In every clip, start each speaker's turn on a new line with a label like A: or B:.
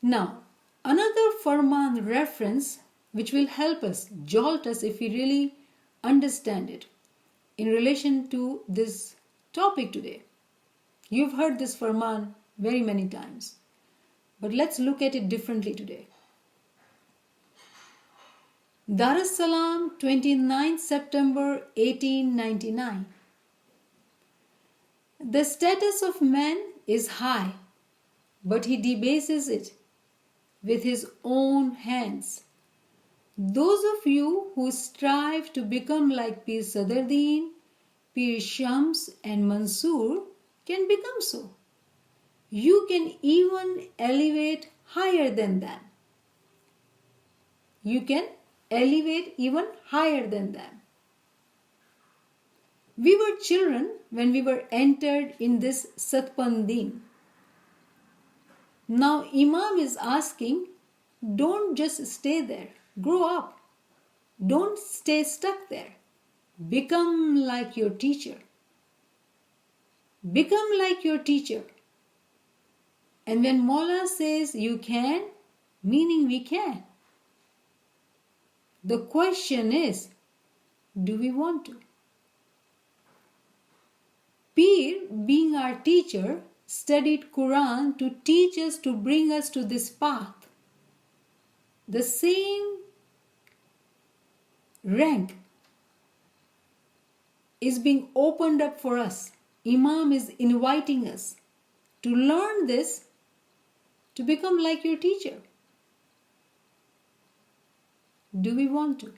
A: Now, another Farman reference which will help us, jolt us if we really understand it in relation to this topic today. You've heard this Farman very many times, but let's look at it differently today. Dar es Salaam, 29 September 1899. The status of man is high, but he debases it with his own hands. Those of you who strive to become like Pir Sadruddin, Pir Shams and Mansoor can become so. You can even elevate higher than them. You can elevate even higher than them. We were children when we were entered in this Satpandin. Now Imam is asking, don't just stay there. Grow up. Don't stay stuck there. Become like your teacher. Become like your teacher. And when Mawla says you can, meaning we can. The question is, do we want to? Pir, being our teacher, studied Quran to teach us, to bring us to this path. The same rank is being opened up for us. Imam is inviting us to learn this, to become like your teacher. Do we want to?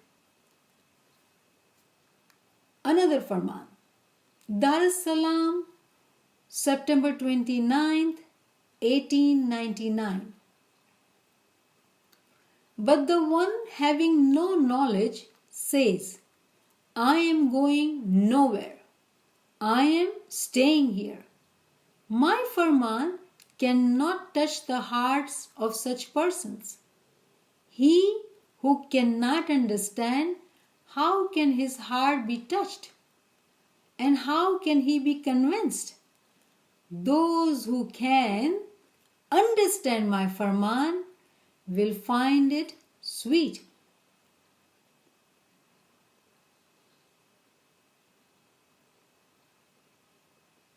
A: Another Farman. Dar es Salaam, September 29th, 1899. But the one having no knowledge says, I am going nowhere. I am staying here. My Farman cannot touch the hearts of such persons. He who cannot understand, how can his heart be touched? And how can he be convinced? Those who can understand my Farman will find it sweet.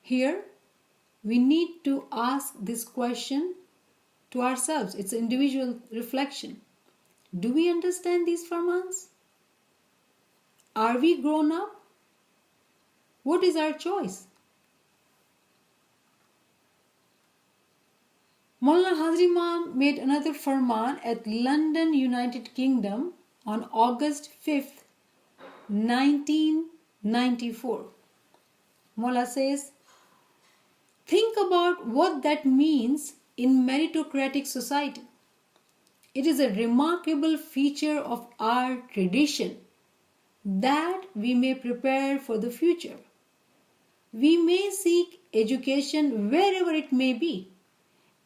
A: Here, we need to ask this question to ourselves. It's individual reflection. Do we understand these Farmans? Are we grown up? What is our choice? Maulana Hazri Imam made another Farman at London, United Kingdom on August 5th, 1994. Maula says, think about what that means in meritocratic society. It is a remarkable feature of our tradition that we may prepare for the future. We may seek education wherever it may be,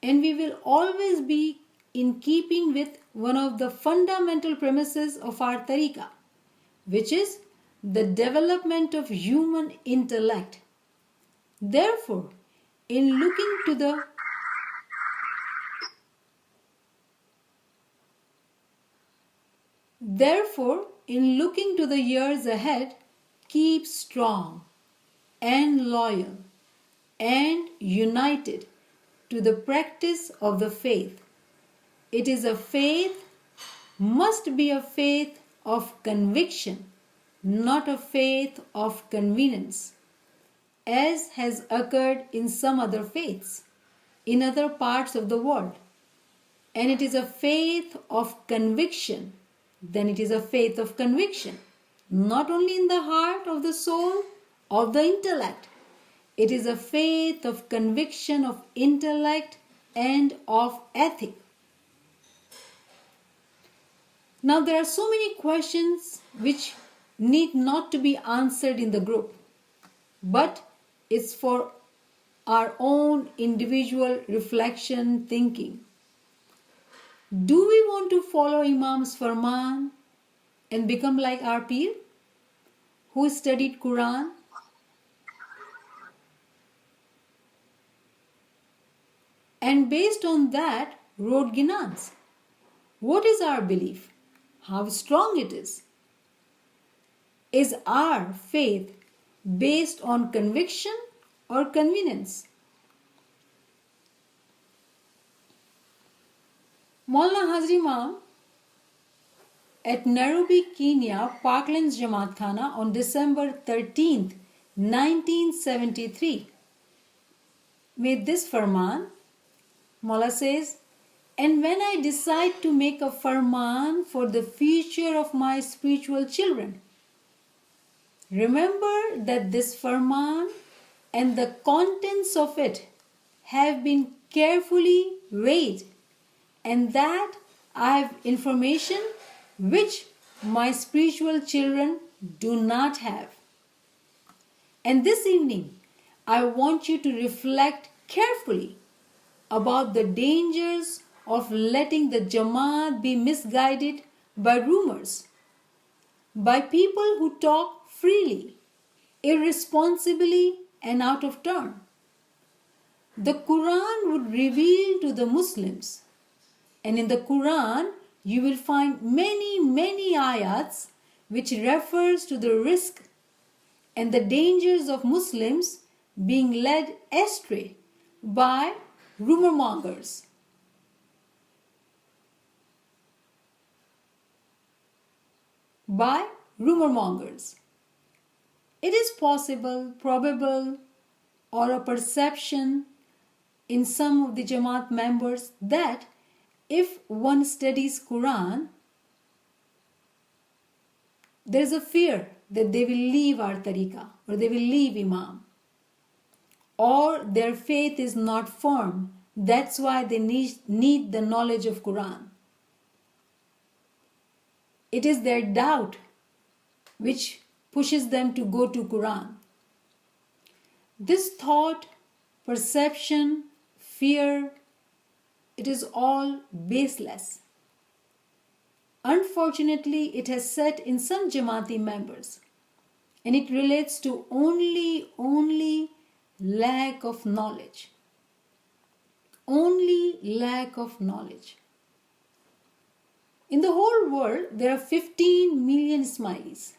A: and we will always be in keeping with one of the fundamental premises of our tariqah, which is the development of human intellect. Therefore, in looking to the years ahead, keep strong and loyal and united to the practice of the faith. It is a faith, must be a faith of conviction, not a faith of convenience, as has occurred in some other faiths in other parts of the world. And it is a faith of conviction, then it is a faith of conviction, not only in the heart of the soul, of the intellect. It is a faith of conviction of intellect and of ethic. Now there are so many questions which need not to be answered in the group, but it's for our own individual reflection, thinking. Do we want to follow Imam's Farman and become like our Pir, who studied Quran? And based on that, wrote Ginans. What is our belief? How strong it is? Is our faith based on conviction or convenience? Maulana Hazri Imam at Nairobi, Kenya, Parklands Jamaat Khana on December 13th, 1973 made this farman. Maula says, and when I decide to make a farman for the future of my spiritual children, remember that this farman and the contents of it have been carefully weighed, and that I have information which my spiritual children do not have. And this evening, I want you to reflect carefully about the dangers of letting the Jamaat be misguided by rumors, by people who talk freely, irresponsibly, and out of turn. The Quran would reveal to the Muslims, and in the Quran you will find many ayats which refers to the risk and the dangers of Muslims being led astray by rumor mongers. It is possible, probable, or a perception in some of the Jamaat members that if one studies Quran, there is a fear that they will leave our tariqah or they will leave Imam, or their faith is not firm. That's why they need the knowledge of Quran. It is their doubt which pushes them to go to Quran. This thought, perception, fear, it is all baseless. Unfortunately, it has set in some Jamaati members, and it relates to only lack of knowledge. Only lack of knowledge. In the whole world, there are 15 million Ismailis.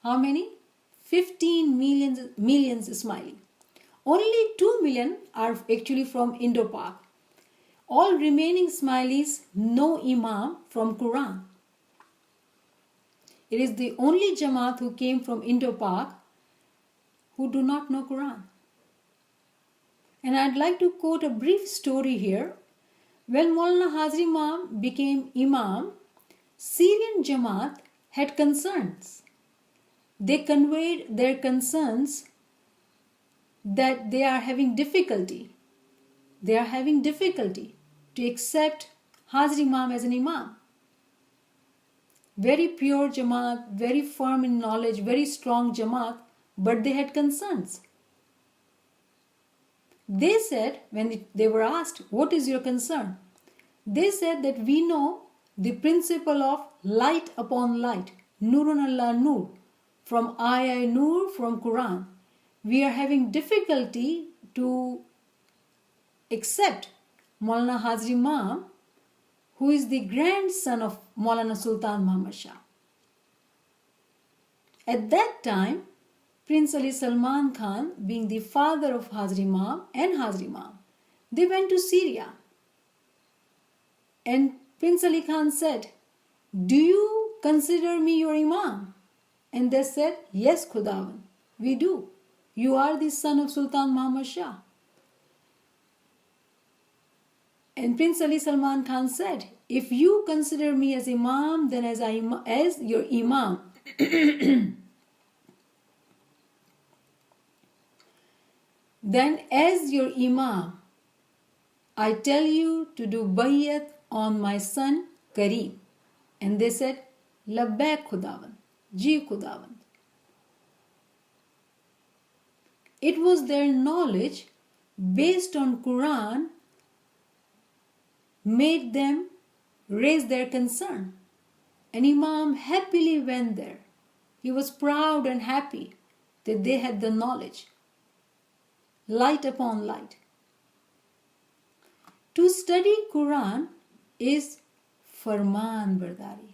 A: How many? 15 millions Ismaili. Only 2 million are actually from Indo-Pak. All remaining Ismailis know Imam from Quran. It is the only Jamaat who came from Indo-Pak who do not know Quran. And I'd like to quote a brief story here. When Maulana Hazri Imam became Imam, Syrian Jamaat had concerns. They conveyed their concerns that they are having difficulty. They are having difficulty to accept Hazri Imam as an Imam. Very pure Jamaat, very firm in knowledge, very strong Jamaat, but they had concerns. They said, when they were asked, what is your concern? They said that we know the principle of light upon light, Nurun Allah Nur, from Ayah Nur, from Quran. We are having difficulty to accept Maulana Hazri Imam, who is the grandson of Maulana Sultan Muhammad Shah. At that time, Prince Ali Salman Khan, being the father of Hazri Imam and Hazri Imam, they went to Syria. And Prince Ali Khan said, do you consider me your Imam? And they said, yes, Khudawan, we do. You are the son of Sultan Muhammad Shah. And Prince Ali Salman Khan said, if you consider me as Imam, then as your Imam, then as your Imam, I tell you to do bayat on my son Kareem. And they said, Labbaik Khudawan, Ji Khudawan. It was their knowledge based on Quran made them raise their concern. And Imam happily went there. He was proud and happy that they had the knowledge. Light upon light. To study Quran is farman bardari.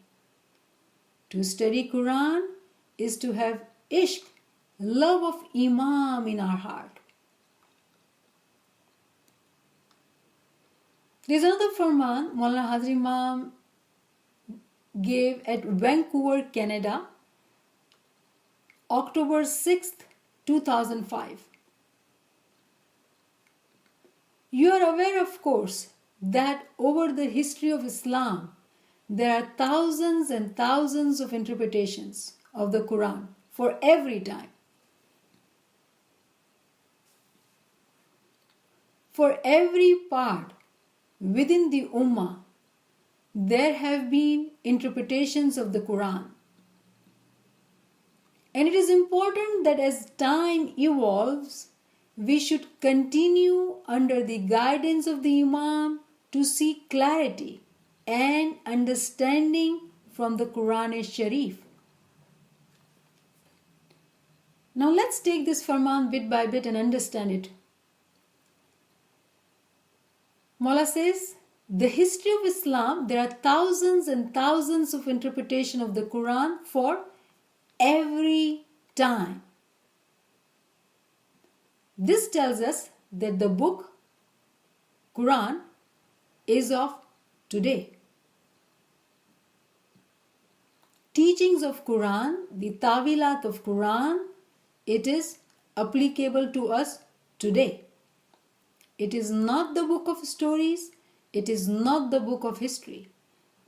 A: To study Quran is to have ishq, love of Imam in our heart. There's another farman Maulana Hazrat Imam gave at Vancouver, Canada, October 6th, 2005. You are aware, of course, that over the history of Islam, there are thousands and thousands of interpretations of the Quran for every time. For every part within the Ummah, there have been interpretations of the Quran. And it is important that as time evolves, we should continue under the guidance of the Imam to seek clarity and understanding from the Quran-e-Sharif. Now let's take this farman bit by bit and understand it. Maula says, the history of Islam, there are thousands and thousands of interpretation of the Quran for every time. This tells us that the book Quran is of today. Teachings of Quran, the tawilat of Quran, it is applicable to us today. It is not the book of stories. It is not the book of history.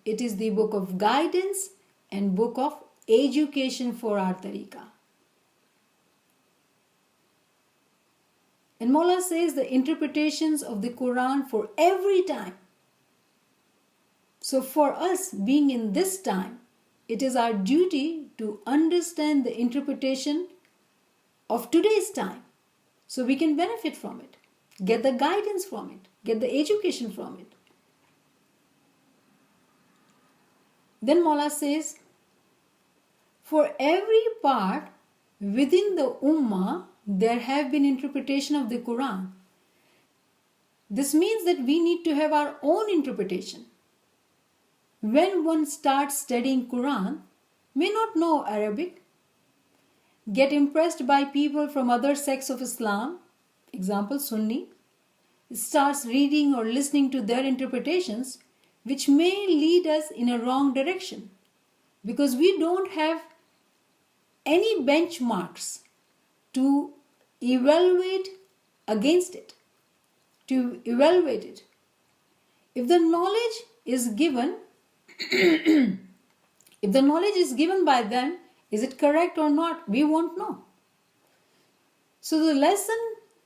A: It is the book of guidance and book of education for our tariqah. And Maula says the interpretations of the Quran for every time. So for us being in this time, it is our duty to understand the interpretation of today's time so we can benefit from it, get the guidance from it, get the education from it. Then Maula says, for every part within the Ummah, there have been interpretation of the Quran. This means that we need to have our own interpretation. When one starts studying Quran, may not know Arabic, get impressed by people from other sects of Islam, example Sunni, starts reading or listening to their interpretations, which may lead us in a wrong direction because we don't have any benchmarks to evaluate against it, to evaluate it. If the knowledge is given, if the knowledge is given by them, is it correct or not? We won't know. So the lesson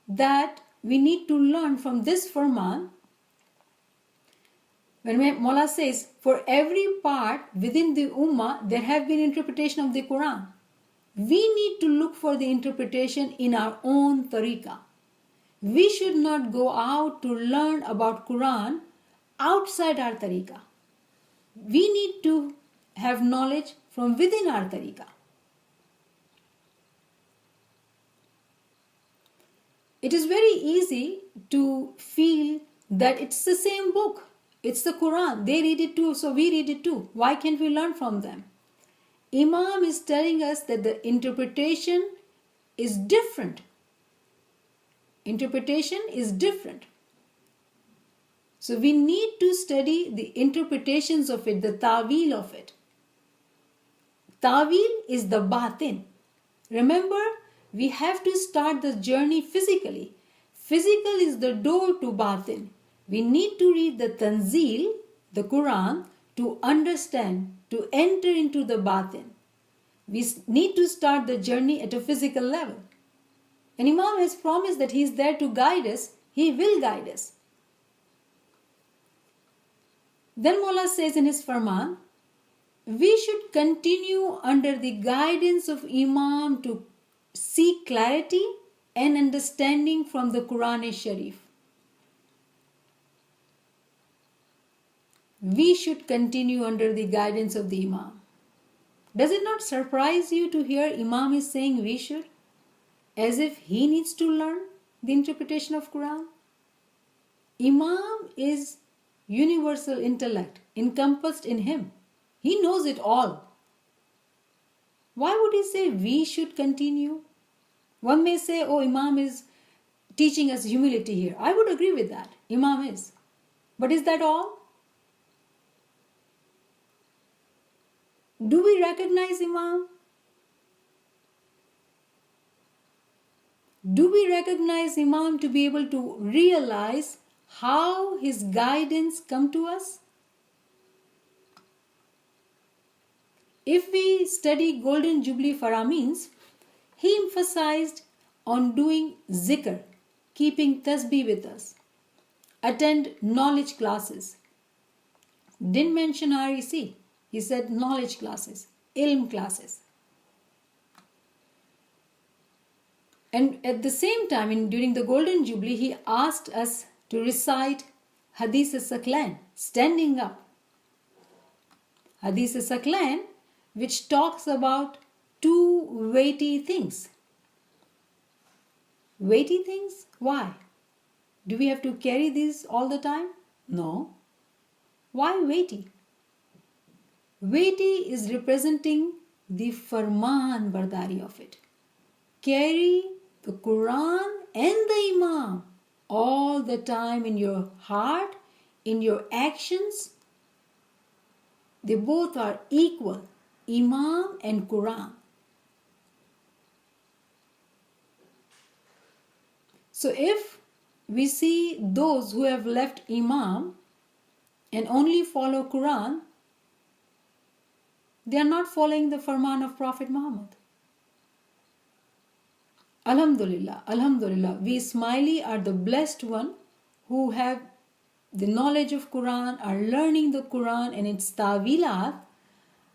A: that we need to learn from this farman, when Maula says, for every part within the Ummah, there have been interpretation of the Quran. We need to look for the interpretation in our own tariqah. We should not go out to learn about Quran outside our tariqah. We need to have knowledge from within our tariqah. It is very easy to feel that it's the same book. It's the Quran. They read it too, so we read it too. Why can't we learn from them? Imam is telling us that the interpretation is different. Interpretation is different. So we need to study the interpretations of it, the ta'wil of it. Ta'wil is the batin. Remember, we have to start the journey physically. Physical is the door to batin. We need to read the Tanzil, the Quran, to understand, to enter into the batin. We need to start the journey at a physical level. And Imam has promised that he is there to guide us. He will guide us. Then Maula says in his farman, we should continue under the guidance of Imam to seek clarity and understanding from the Quran-e-Sharif. We should continue under the guidance of the Imam. Does it not surprise you to hear Imam is saying we should? As if he needs to learn the interpretation of Quran? Imam is universal intellect encompassed in him. He knows it all. Why would he say we should continue? One may say, oh, Imam is teaching us humility here. I would agree with that. Imam is. But is that all? Do we recognize Imam? Do we recognize Imam to be able to realize how his guidance come to us? If we study Golden Jubilee Farameens, he emphasized on doing zikr, keeping tasbih with us, attend knowledge classes. Didn't mention REC. He said knowledge classes, ilm classes. And at the same time, during the Golden Jubilee, he asked us to recite Hadith Saklan, standing up. Hadith Saklan, which talks about two weighty things. Weighty things? Why? Do we have to carry these all the time? No. Why weighty? Weighty is representing the farman bardari of it. Carry the Quran and the Imam all the time in your heart, in your actions. They both are equal, Imam and Quran. So if we see those who have left Imam and only follow Quran, they are not following the farman of Prophet Muhammad. Alhamdulillah, Alhamdulillah, we Ismaili are the blessed one who have the knowledge of Quran, are learning the Quran and its tawilat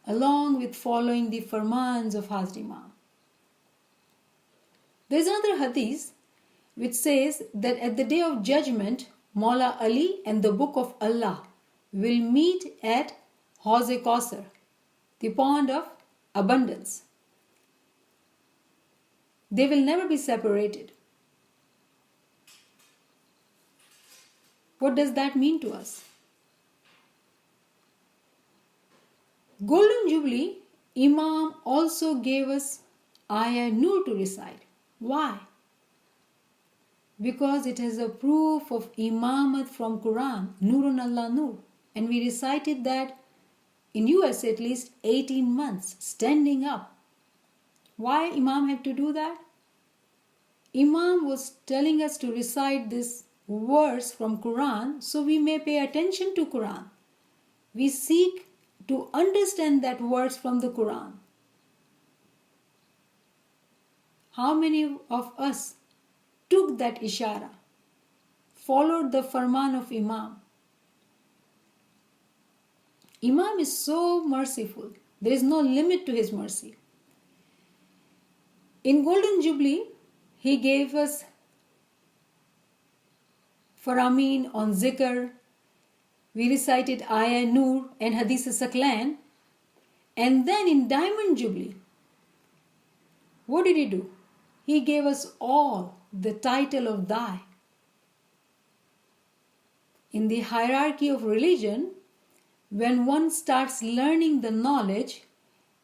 A: along with following the farmans of Hazrat Imam. There is another hadith which says that at the day of judgment, Maula Ali and the book of Allah will meet at Hauz Kausar, the pond of abundance. They will never be separated. What does that mean to us? Golden Jubilee, Imam also gave us Ayah Nur to recite. Why? Because it is a proof of Imamat from Quran, Nurun Allah Nur. And we recited that in US at least 18 months, standing up. Why Imam had to do that? Imam was telling us to recite this verse from Quran so we may pay attention to Quran. We seek to understand that verse from the Quran. How many of us took that ishara, followed the farman of Imam? Imam is so merciful. There is no limit to his mercy. In Golden Jubilee, he gave us Farameen on Zikr. We recited Ayah Nur and Hadith Saklan. And then in Diamond Jubilee, what did he do? He gave us all the title of Dai. In the hierarchy of religion, when one starts learning the knowledge,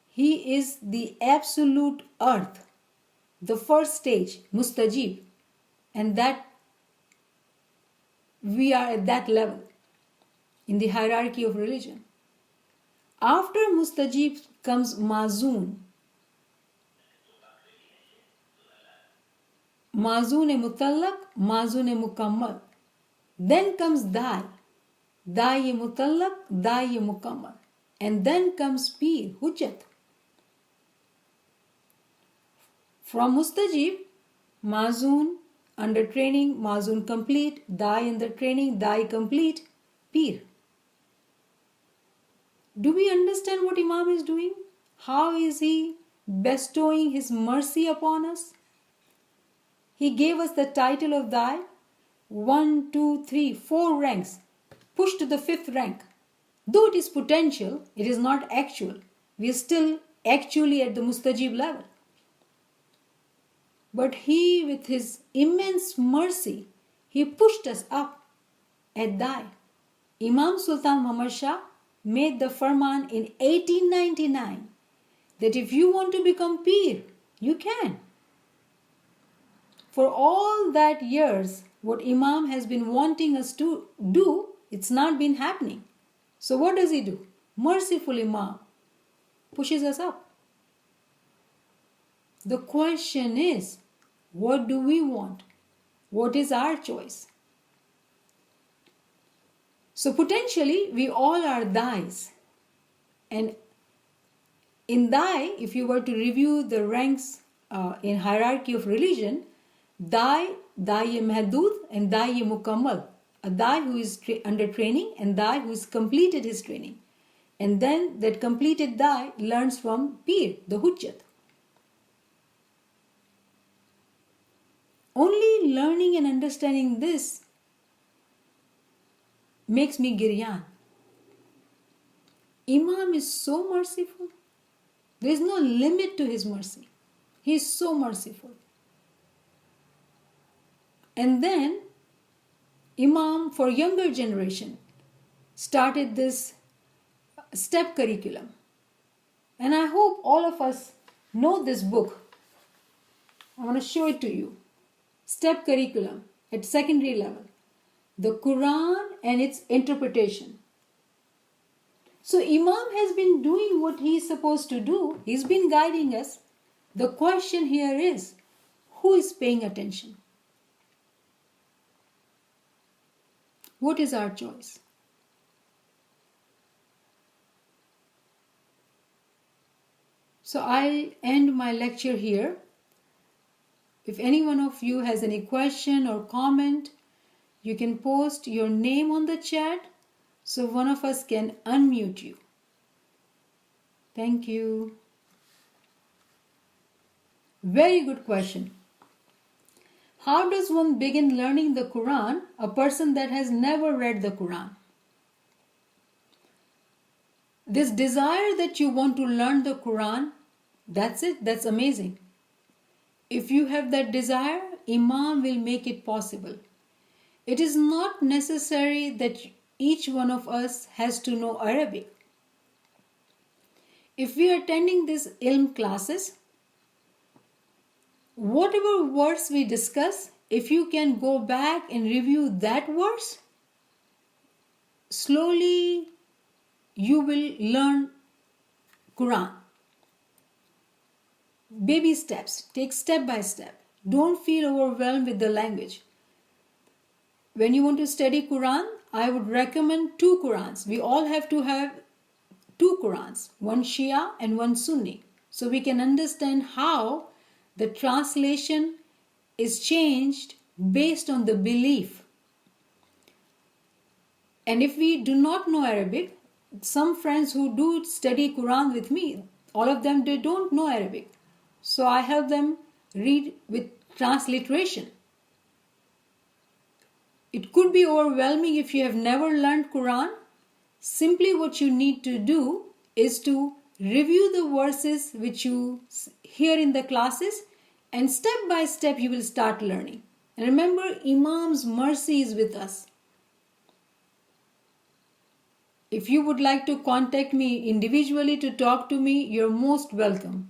A: he is the absolute earth. The first stage, Mustajib, and that we are at that level in the hierarchy of religion. After Mustajib comes Mazoon. Mazoon-e Mutallaq, Mazoon-e Mukammal. Then comes Dai. Dai-e Mutallaq, Dai-e Mukammal. And then comes Peer, Hujjat. From Mustajib, Mazoon under training, Mazoon complete, Dai under training, Dai complete, Peer. Do we understand what Imam is doing? How is he bestowing his mercy upon us? He gave us the title of Dai, 1, 2, 3, 4 ranks, pushed to the 5th rank. Though it is potential, it is not actual. We are still actually at the Mustajib level. But he, with his immense mercy, he pushed us up at Dai. Imam Sultan Muhammad Shah made the farman in 1899 that if you want to become Peer, you can. For all that years, what Imam has been wanting us to do, it's not been happening. So what does he do? Merciful Imam pushes us up. The question is, what do we want? What is our choice? So potentially, we all are Dais. And in Dai, if you were to review the ranks in hierarchy of religion, Dai, Dai-e Mahdud and Dai-e Mukammal. A Dai who is under training and Dai who has completed his training. And then that completed Dai learns from Peer, the Hujjat. Only learning and understanding this makes me giryan. Imam is so merciful. There is no limit to his mercy. He is so merciful. And then Imam, for younger generation, started this step curriculum. And I hope all of us know this book. I want to show it to you. Step curriculum at secondary level. The Quran and its interpretation. So Imam has been doing what he is supposed to do. He's been guiding us. The question here is, who is paying attention? What is our choice? So I'll end my lecture here. If any one of you has any question or comment, you can post your name on the chat so one of us can unmute you. Thank you. Very good question. How does one begin learning the Quran, a person that has never read the Quran? This desire that you want to learn the Quran, that's it, that's amazing. If you have that desire, Imam will make it possible. It is not necessary that each one of us has to know Arabic. If we are attending these ilm classes, whatever verse we discuss, if you can go back and review that verse, slowly you will learn Quran. Baby steps, take step by step. Don't feel overwhelmed with the language. When you want to study Quran, I would recommend 2 Qurans. We all have to have 2 Qurans, one Shia and one Sunni. So we can understand how the translation is changed based on the belief. And if we do not know Arabic, some friends who do study Quran with me, all of them, they don't know Arabic. So I help them read with transliteration. It could be overwhelming if you have never learned Quran. Simply what you need to do is to review the verses which you hear in the classes, and step by step you will start learning. And remember, Imam's mercy is with us. If you would like to contact me individually to talk to me, you're most welcome.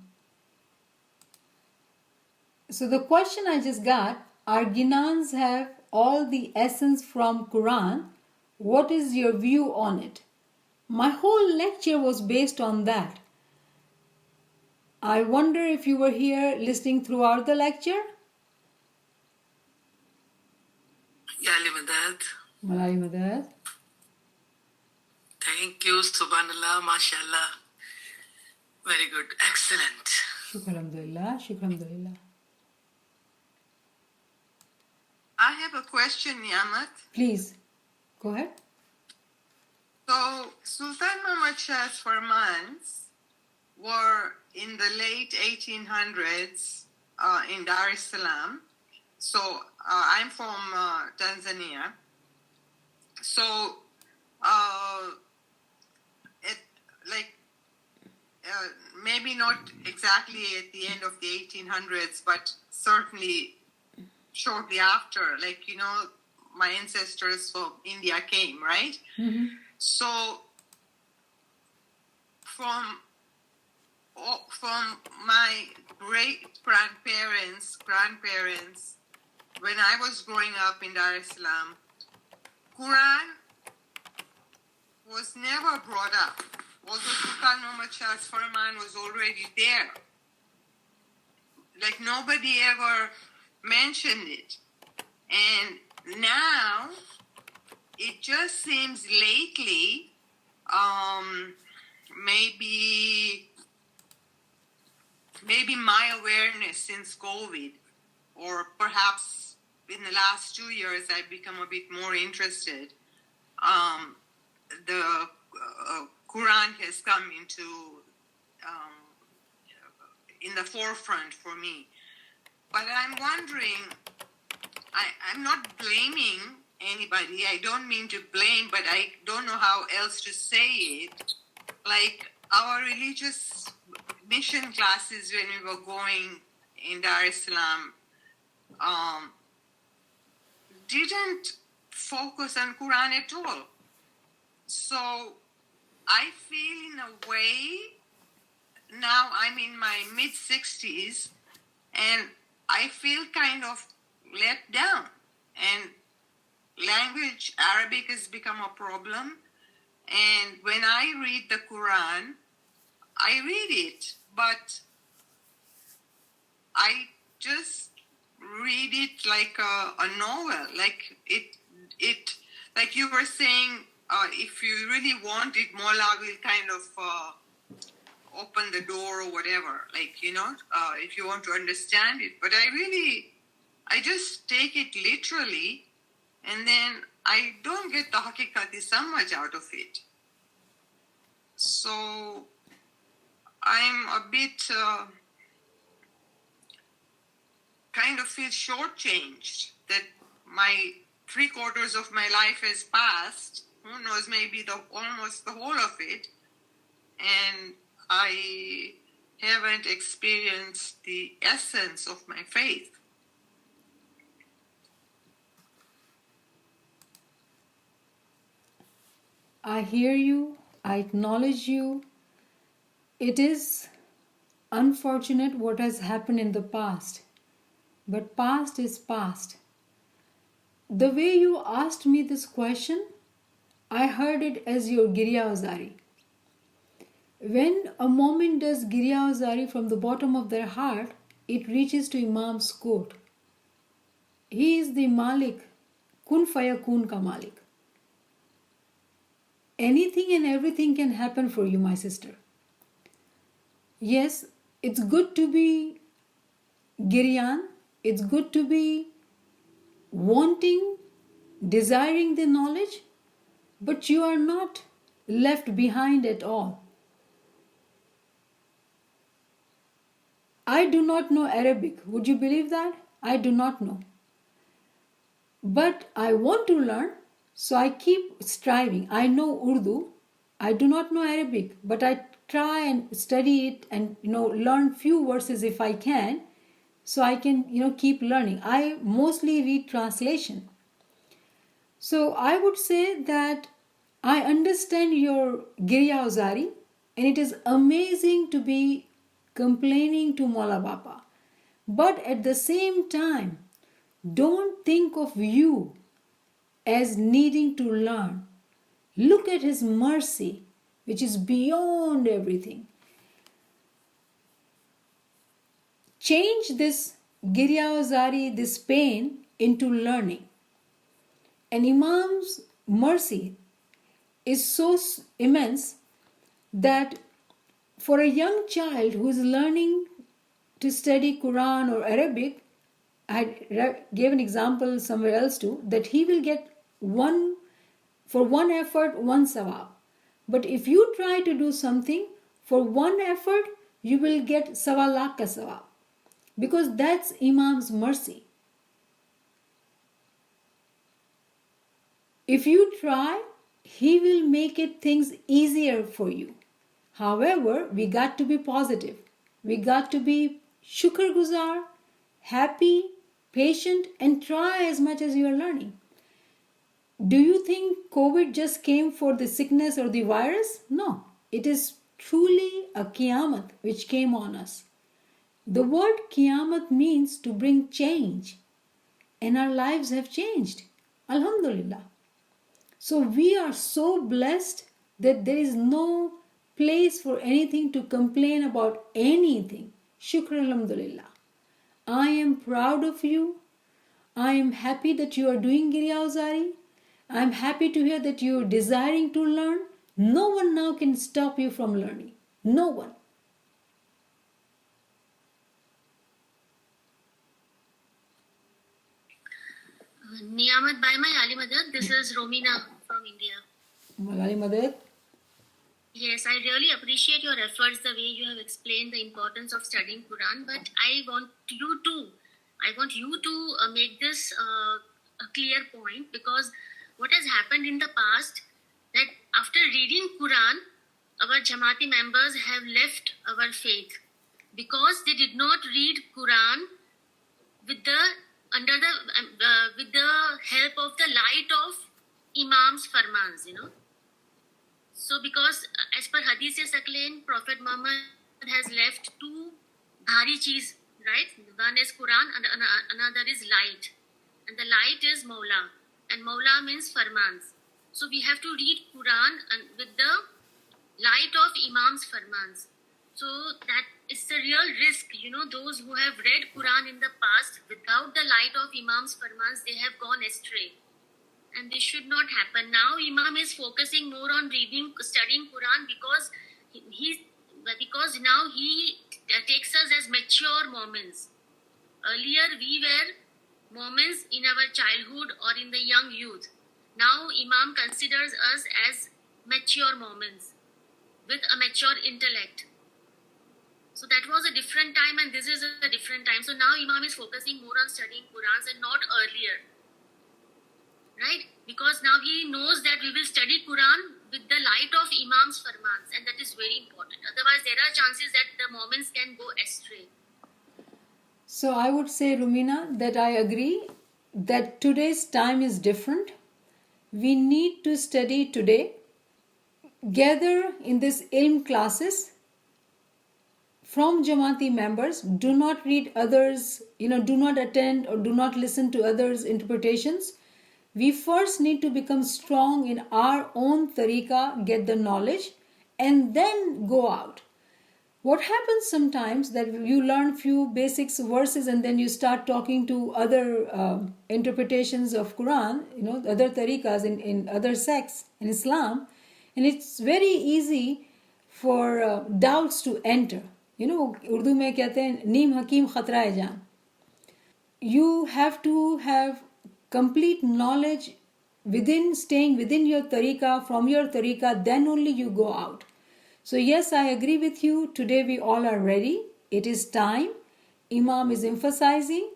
A: So the question I just got, our Ginans have all the essence from Quran. What is your view on it? My whole lecture was based on that. I wonder if you were here listening throughout the lecture?
B: Yali Madad.
A: Malai Madad.
B: Thank you, Subhanallah, MashaAllah. Very good, excellent.
A: Shukr alhamdulillah, shukr alhamdulillah.
C: I have a question, Niamat.
A: Please, go ahead.
C: So, Sultan Muhammad Shah's farmans were in the late 1800s in Dar es Salaam. So, I'm from Tanzania. So, maybe not exactly at the end of the 1800s, but certainly shortly after, my ancestors from India came, right?
A: Mm-hmm.
C: So from my grandparents, when I was growing up in Dar es Salaam, Quran was never brought up. Although Sultan Muhammad Shah's Farman was already there. Like nobody ever mentioned it. And now, it just seems lately, maybe my awareness since COVID, or perhaps in the last 2 years, I've become a bit more interested. The Quran has come into in the forefront for me. But I'm wondering, I'm not blaming anybody. I don't mean to blame, but I don't know how else to say it. Like our religious mission classes when we were going in Dar es Salaam didn't focus on Quran at all. So I feel in a way, now I'm in my mid-60s, and I feel kind of let down. And language, Arabic has become a problem. And when I read the Quran, I read it, but I just read it like a novel. Like it, like you were saying, if you really want it, Mola will kind of open the door or whatever. Like, if you want to understand it. But I just take it literally, and then I don't get the hakikati so much out of it. So I'm a bit kind of feel shortchanged that my 3/4 of my life has passed. Who knows, maybe almost the whole of it. And I haven't experienced the essence of my faith.
A: I hear you. I acknowledge you. It is unfortunate what has happened in the past. But past is past. The way you asked me this question, I heard it as your Girya Azari. When a moment does Girya Azari from the bottom of their heart, it reaches to Imam's court. He is the Malik, Kun Fayakun ka Malik. Anything and everything can happen for you, my sister. Yes, it's good to be Giryan. It's good to be wanting, desiring the knowledge, but you are not left behind at all. I do not know Arabic. Would you believe that? I do not know. But I want to learn, so I keep striving. I know Urdu. I do not know Arabic, but I try and study it and learn few verses if I can, so I can keep learning. I mostly read translation. So I would say that I understand your Girya Azari, and it is amazing to be complaining to Mola Bapa. But at the same time, don't think of you as needing to learn. Look at his mercy, which is beyond everything. Change this Girya Azari, this pain, into learning. And Imam's mercy is so immense that for a young child who is learning to study Quran or Arabic, I gave an example somewhere else too, that he will get for one effort, one sawab. But if you try to do something for one effort, you will get sawa lakh ka sawab. Because that's Imam's mercy. If you try, he will make things easier for you. However, we got to be positive. We got to be shukr guzar, happy, patient, and try as much as you are learning. Do you think COVID just came for the sickness or the virus? No. It is truly a Qiyamah which came on us. The word Qiyamah means to bring change. And our lives have changed. Alhamdulillah. So we are so blessed that there is no place for anything to complain about anything. Shukr alhamdulillah. I am proud of you. I am happy that you are doing Giryazari. I am happy to hear that you are desiring to learn. No one now can stop you from learning. No one.
D: Niyamat by my Ali Madad. This is Romina from India.
A: Malali Madad.
D: Yes, I really appreciate your efforts, the way you have explained the importance of studying Quran. But I want you to make this a clear point, because what has happened in the past, that after reading Quran, our Jamaati members have left our faith because they did not read Quran with the with the help of the light of Imam's farmans, So because as per Hadith Saklain, Prophet Muhammad has left two bhari cheez, right? One is Quran and another is light. And the light is Mawla. And Mawla means farmans. So we have to read Quran and with the light of Imam's farmans. So that is the real risk. Those who have read Quran in the past without the light of Imam's farmans, they have gone astray. And this should not happen. Now Imam is focusing more on studying Quran because now he takes us as mature moments. Earlier we were moments in our childhood or in the young youth. Now Imam considers us as mature moments with a mature intellect. So that was a different time and this is a different time. So now Imam is focusing more on studying Qurans and not earlier. Right? Because now he knows that we will study Quran with the light of Imam's farmans, and that is very important. Otherwise, there are chances that the moments can go astray.
A: So I would say, Rumina, that I agree that today's time is different. We need to study today, gather in these ilm classes from Jamaati members. Do not read others, do not attend or do not listen to others' interpretations. We first need to become strong in our own tariqah, get the knowledge, and then go out. What happens sometimes that you learn few basics verses and then you start talking to other interpretations of Quran, other tariqahs in other sects in Islam, and it's very easy for doubts to enter. Urdu mein kehte hain, neem hakim khatra hai jaan. You have to have complete knowledge staying within your tariqah, from your tariqah, then only you go out. So yes, I agree with you. Today we all are ready. It is time. Imam is emphasizing.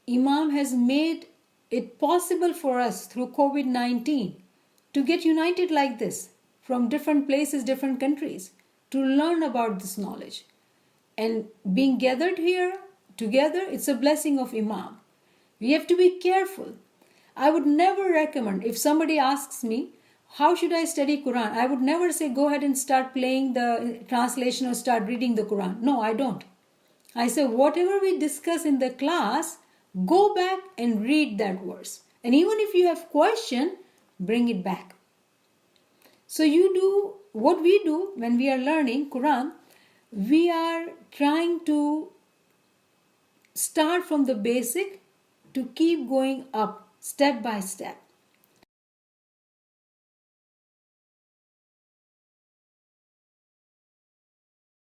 A: Imam has made it possible for us through COVID-19 to get united like this from different places, different countries, to learn about this knowledge. And being gathered here together, it's a blessing of Imam. We have to be careful. I would never recommend, if somebody asks me, how should I study Quran? I would never say, go ahead and start playing the translation or start reading the Quran. No, I don't. I say, whatever we discuss in the class, go back and read that verse. And even if you have question, bring it back. So you do what we do when we are learning Quran. We are trying to start from the basic to keep going up step by step.